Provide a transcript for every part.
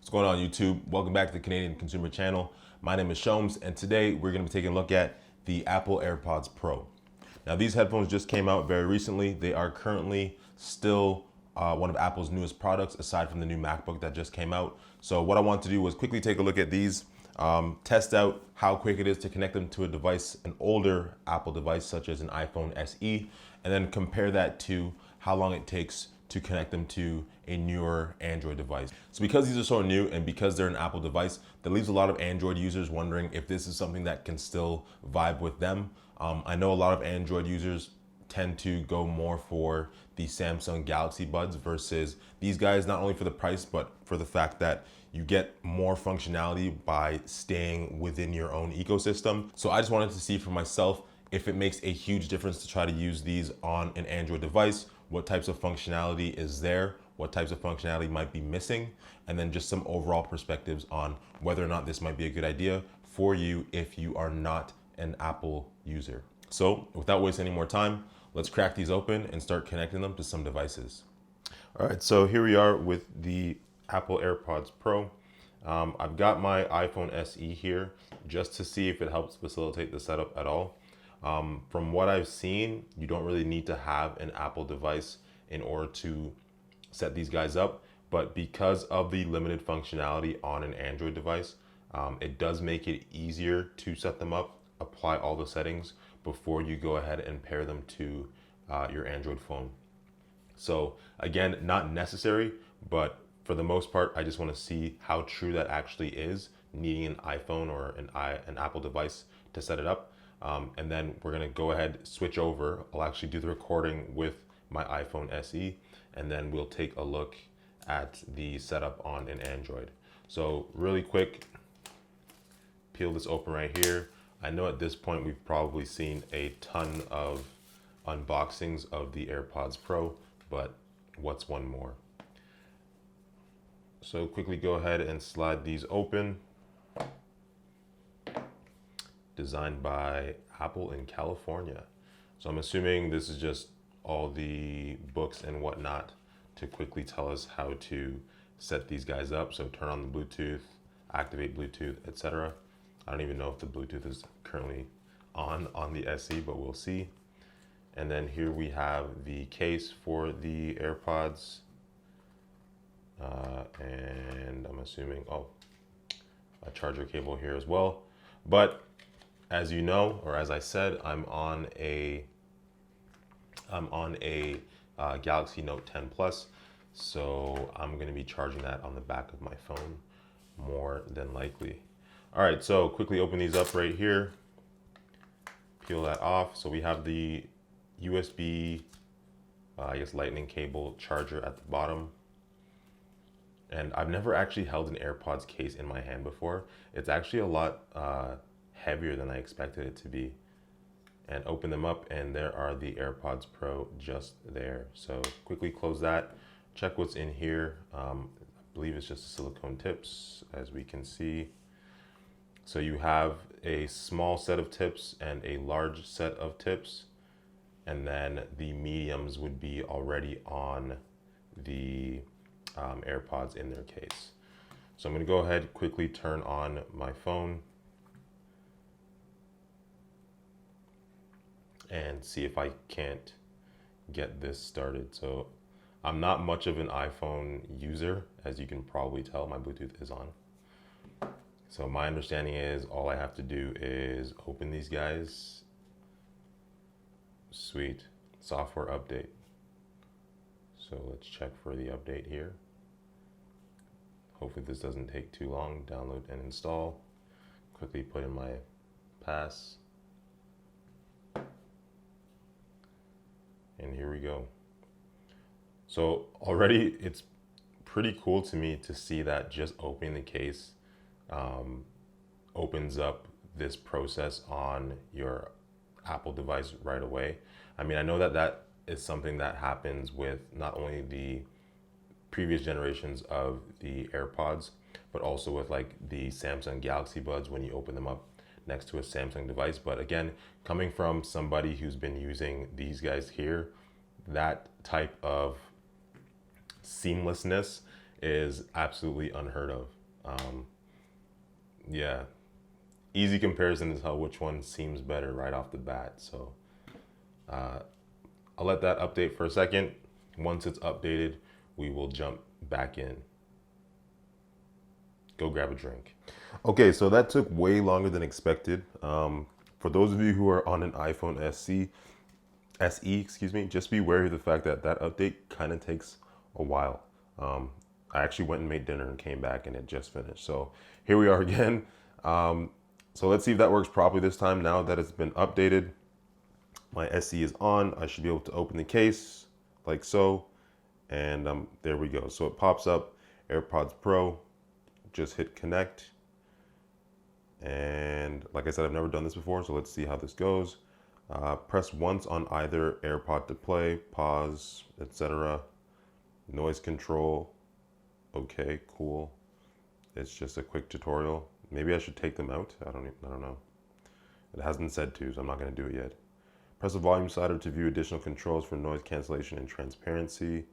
What's going on YouTube? Welcome back to the Canadian Consumer Channel. My name is Shomes, and today we're going to be taking a look at the Apple AirPods Pro. Now these headphones just came out very recently. They are currently still one of Apple's newest products aside from the new MacBook that just came out. So what I want to do was quickly take a look at these, test out how quick it is to connect them to a device, an older Apple device such as an iPhone SE, and then compare that to how long it takes to connect them to a newer Android device. So because these are so new and because they're an Apple device, that leaves a lot of Android users wondering if this is something that can still vibe with them. I know a lot of Android users tend to go more for the Samsung Galaxy Buds versus these guys, not only for the price, but for the fact that you get more functionality by staying within your own ecosystem. So I just wanted to see for myself if it makes a huge difference to try to use these on an Android device, what types of functionality is there, what types of functionality might be missing, and then just some overall perspectives on whether or not this might be a good idea for you if you are not an Apple user. So without wasting any more time, let's crack these open and start connecting them to some devices. All right, so here we are with the Apple AirPods Pro. I've got my iPhone SE here just to see if it helps facilitate the setup at all. From what I've seen, you don't really need to have an Apple device in order to set these guys up, but because of the limited functionality on an Android device, it does make it easier to set them up, apply all the settings before you go ahead and pair them to your Android phone. So again, not necessary, but for the most part, I just want to see how true that actually is, needing an iPhone or an Apple device to set it up. And then we're gonna go ahead, switch over. I'll actually do the recording with my iPhone SE, and then we'll take a look at the setup on an Android. So really quick, peel this open right here. I know at this point we've probably seen a ton of unboxings of the AirPods Pro, but what's one more? So quickly go ahead and slide these open. Designed by Apple in California. So I'm assuming this is just all the books and whatnot to quickly tell us how to set these guys up. So turn on the Bluetooth, activate Bluetooth, etc. I don't even know if the Bluetooth is currently on the SE, but we'll see. And then here we have the case for the AirPods. And I'm assuming, a charger cable here as well. But as you know, or as I said, I'm on a Galaxy Note 10 Plus, so I'm going to be charging that on the back of my phone more than likely. All right, so quickly open these up right here. Peel that off. So we have the USB, lightning cable charger at the bottom. And I've never actually held an AirPods case in my hand before. It's actually a lot heavier than I expected it to be. And open them up and there are the AirPods Pro just there. So quickly close that, check what's in here. I believe it's just silicone tips, as we can see. So you have a small set of tips and a large set of tips, and then the mediums would be already on the AirPods in their case. So I'm going to go ahead, quickly turn on my phone and see if I can't get this started. So I'm not much of an iPhone user, as you can probably tell. My Bluetooth is on. So my understanding is all I have to do is open these guys. Sweet. Software update. So let's check for the update here. Hopefully this doesn't take too long. Download and install. Quickly put in my pass. And here we go. So already it's pretty cool to me to see that just opening the case opens up this process on your Apple device right away. I mean, I know that that is something that happens with not only the previous generations of the AirPods, but also with like the Samsung Galaxy Buds when you open them up next to a Samsung device. But again, coming from somebody who's been using these guys here, that type of seamlessness is absolutely unheard of. Yeah, easy comparison is how which one seems better right off the bat. So I'll let that update for a second. Once it's updated, we will jump back in. Go grab a drink. Okay, so that took way longer than expected. For those of you who are on an iPhone SE, excuse me, just be wary of the fact that that update kind of takes a while. I actually went and made dinner and came back and it just finished. So here we are again. So let's see if that works properly this time. Now that it's been updated, my SE is on. I should be able to open the case like so. And there we go. So it pops up, AirPods Pro, just hit connect. And like I said, I've never done this before, so let's see how this goes. Press once on either AirPod to play, pause, etc. Noise control. Okay, cool. It's just a quick tutorial. Maybe I should take them out. I don't know. It hasn't said to, so I'm not going to do it yet. Press the volume slider to view additional controls for noise cancellation and transparency.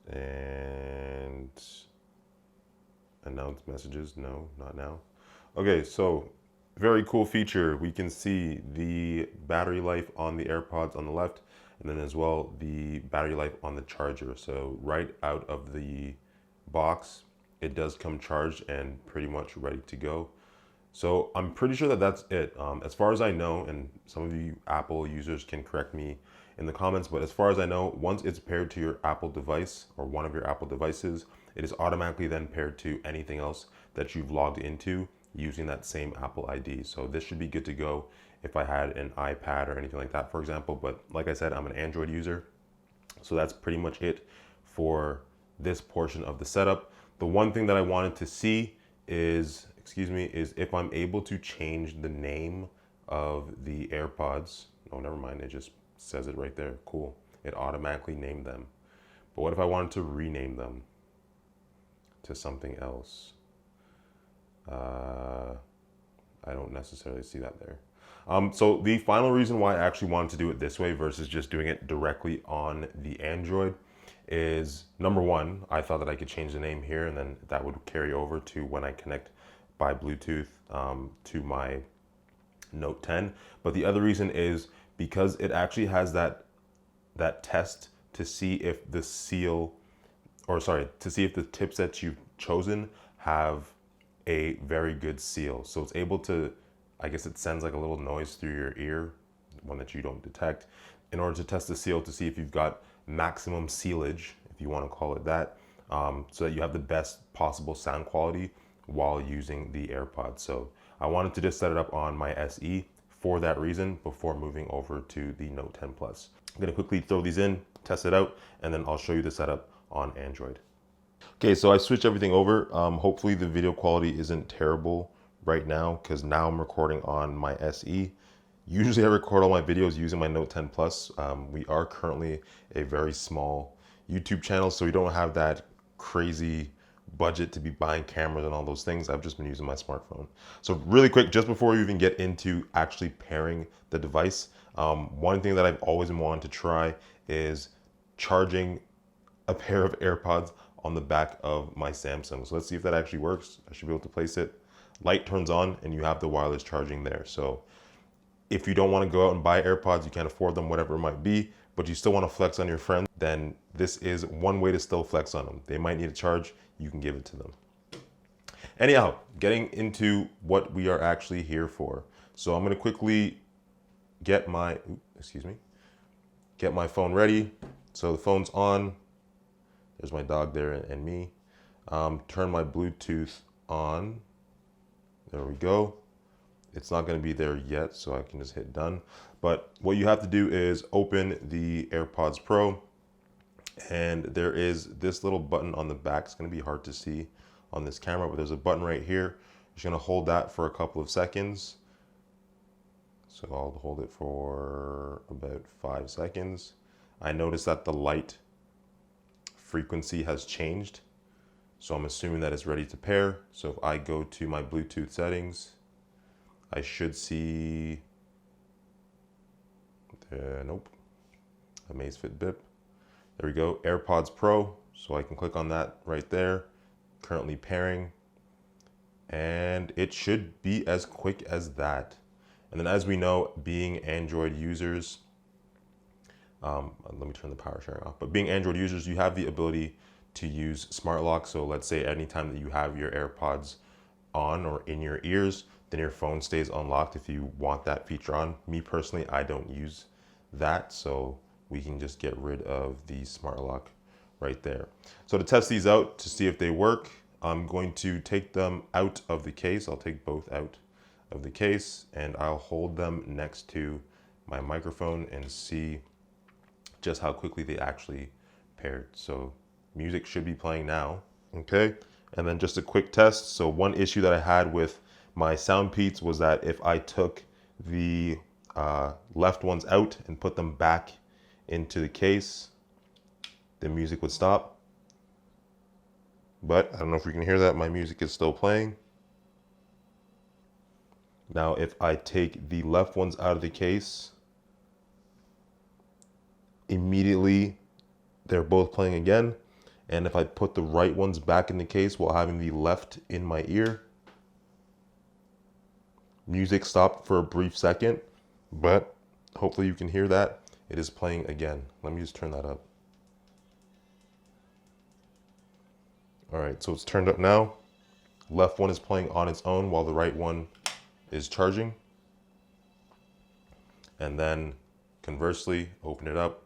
And announce messages. No, not now. Okay, so very cool feature. We can see the battery life on the AirPods on the left, and then as well the battery life on the charger. So right out of the box, it does come charged and pretty much ready to go. So I'm pretty sure that that's it. As far as I know, and some of you Apple users can correct me in the comments, but as far as I know, once it's paired to your Apple device or one of your Apple devices, it is automatically then paired to anything else that you've logged into using that same Apple ID. So this should be good to go if I had an iPad or anything like that, for example. But like I said, I'm an Android user. So that's pretty much it for this portion of the setup. The one thing that I wanted to see is, is if I'm able to change the name of the AirPods. Oh, never mind, it just says it right there. Cool. It automatically named them. But what if I wanted to rename them to something else? I don't necessarily see that there. So the final reason why I actually wanted to do it this way versus just doing it directly on the Android is, number one, I thought that I could change the name here and then that would carry over to when I connect by Bluetooth to my Note 10. But the other reason is because it actually has that test to see if the to see if the tips that you've chosen have a very good seal. So it's able to, I guess it sends like a little noise through your ear, one that you don't detect, in order to test the seal to see if you've got maximum sealage, if you want to call it that, so that you have the best possible sound quality while using the AirPods. So I wanted to just set it up on my SE for that reason before moving over to the Note 10 Plus. I'm gonna quickly throw these in, test it out, and then I'll show you the setup on Android. Okay, so I switched everything over. Hopefully the video quality isn't terrible right now because now I'm recording on my SE. Usually I record all my videos using my Note 10 Plus. We are currently a very small YouTube channel, so we don't have that crazy budget to be buying cameras and all those things. I've just been using my smartphone. So really quick, just before we even get into actually pairing the device, one thing that I've always been wanting to try is charging a pair of AirPods on the back of my Samsung. So let's see if that actually works. I should be able to place it. Light turns on and you have the wireless charging there. So if you don't want to go out and buy AirPods, you can't afford them, whatever it might be, but you still want to flex on your friends, then this is one way to still flex on them. They might need a charge, you can give it to them. Anyhow, getting into what we are actually here for. So I'm going to quickly get my, get my phone ready. So the phone's on. There's my dog there and me. Turn my Bluetooth on. There we go. It's not going to be there yet, so I can just hit done. But what you have to do is open the AirPods Pro, and there is this little button on the back. It's going to be hard to see on this camera, but there's a button right here. You're just going to hold that for a couple of seconds. So I'll hold it for about 5 seconds. I noticed that the light frequency has changed, so I'm assuming that it's ready to pair. So if I go to my Bluetooth settings, I should see, nope, Amazfit bip. There we go, AirPods Pro. So I can click on that right there, currently pairing, and it should be as quick as that. And then as we know, being Android users, let me turn the power sharing off, but being Android users, you have the ability to use smart lock. So let's say anytime that you have your AirPods on or in your ears, then your phone stays unlocked if you want that feature on. Me personally, I don't use that, so we can just get rid of the smart lock right there. So to test these out to see if they work, I'm going to take them out of the case. I'll take both out of the case and I'll hold them next to my microphone and see just how quickly they actually paired. So music should be playing now. Okay, and then just a quick test. So one issue that I had with my sound peats was that if I took the left ones out and put them back into the case, the music would stop. But I don't know if you can hear that, my music is still playing. Now if I take the left ones out of the case, immediately they're both playing again. And if I put the right ones back in the case while having the left in my ear, music stopped for a brief second, but hopefully you can hear that. It is playing again. Let me just turn that up. All right, so it's turned up now. Left one is playing on its own while the right one is charging. And then conversely, open it up,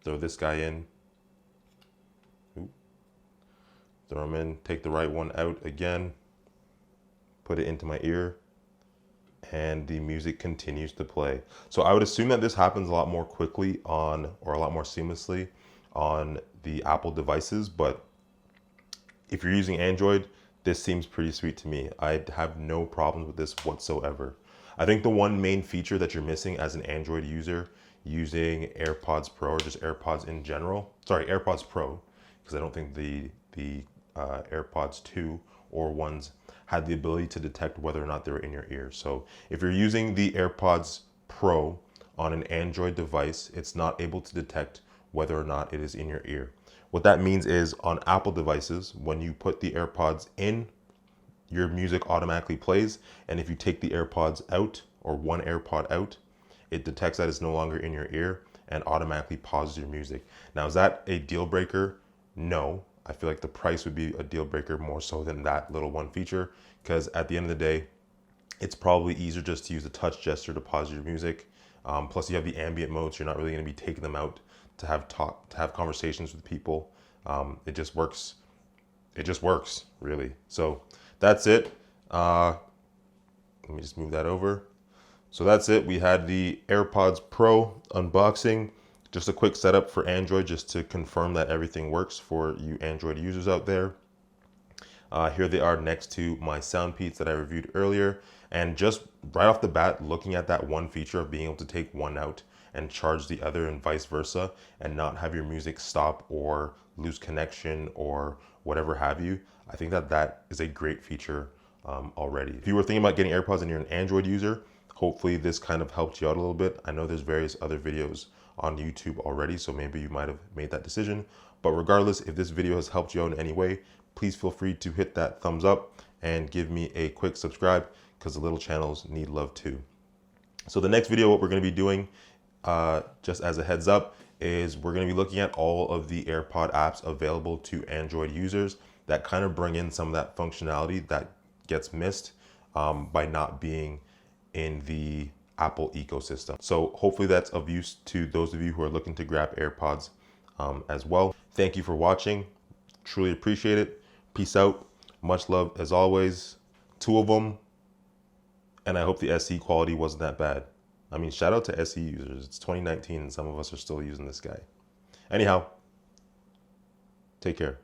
throw this guy in, throw them in, take the right one out again, put it into my ear, and the music continues to play. So I would assume that this happens a lot more quickly on, or a lot more seamlessly on the Apple devices, but if you're using Android, this seems pretty sweet to me. I have no problems with this whatsoever. I think the one main feature that you're missing as an Android user using AirPods Pro, or just AirPods in general, sorry, AirPods Pro, because I don't think the AirPods 2 or ones had the ability to detect whether or not they were in your ear. So if you're using the AirPods Pro on an Android device, it's not able to detect whether or not it is in your ear. What that means is on Apple devices, when you put the AirPods in, your music automatically plays. And if you take the AirPods out or one AirPod out, it detects that it's no longer in your ear and automatically pauses your music. Now, is that a deal breaker? No. I feel like the price would be a deal breaker more so than that little one feature, because at the end of the day, it's probably easier just to use a touch gesture to pause your music. Plus you have the ambient modes. You're not really going to be taking them out to have conversations with people. It just works. It just works, really. So that's it. Let me just move that over. So that's it. We had the AirPods Pro unboxing. Just a quick setup for Android, just to confirm that everything works for you Android users out there. Here they are next to my sound peats that I reviewed earlier. And just right off the bat, looking at that one feature of being able to take one out and charge the other and vice versa, and not have your music stop or lose connection or whatever have you, I think that that is a great feature already. If you were thinking about getting AirPods and you're an Android user, hopefully this kind of helped you out a little bit. I know there's various other videos on YouTube already, so maybe you might have made that decision. But regardless, if this video has helped you out in any way, please feel free to hit that thumbs up and give me a quick subscribe, because the little channels need love too. So the next video, what we're going to be doing, just as a heads up, is we're going to be looking at all of the AirPod apps available to Android users that kind of bring in some of that functionality that gets missed by not being in the Apple ecosystem. So hopefully that's of use to those of you who are looking to grab AirPods as well. Thank you for watching. Truly appreciate it. Peace out. Much love as always. 2 of them. And I hope the SE quality wasn't that bad. I mean, shout out to SE users. It's 2019 and some of us are still using this guy. Anyhow, take care.